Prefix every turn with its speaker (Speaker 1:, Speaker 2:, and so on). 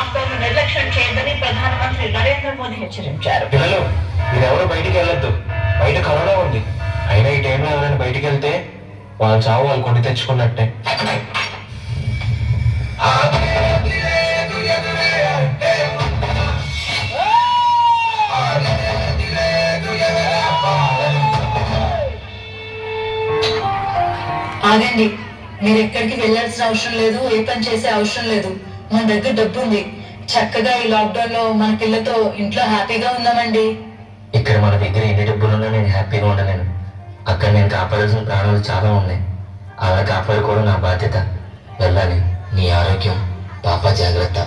Speaker 1: Lockdown నిర్లక్ష్యం చేయదని ప్రధానమంత్రి నరేంద్ర మోదీ హెచ్చరించారు.
Speaker 2: పిల్లలు మీరెవరూ బయటికి వెళ్ళొద్దు, బయట కరోనా ఉంది. అయినా ఈ టైంలో ఎవరైనా బయటికి వెళ్తే వాళ్ళ చావు వాళ్ళు కొని తెచ్చుకున్నట్టే.
Speaker 3: ఆగండి, మీరు ఎక్కడికి వెళ్ళాల్సిన అవసరం లేదు, ఏ పని చేసే అవసరం లేదు. మన దగ్గర డబ్బు ఉంది. చక్కగా ఈ లాక్డౌన్ లో మన పిల్లతో ఇంట్లో హ్యాపీగా ఉందామండి.
Speaker 4: ఇక్కడ మన దగ్గర ఎన్ని డబ్బులున్నా నేను హ్యాపీగా ఉండలేను. అక్కడ నేను కాపాడాల్సిన ప్రాణాలు చాలా ఉన్నాయి. అలా కాపాడుకోవడం నా బాధ్యత. వెళ్ళాలి. నీ ఆరోగ్యం, పాప జాగ్రత్త.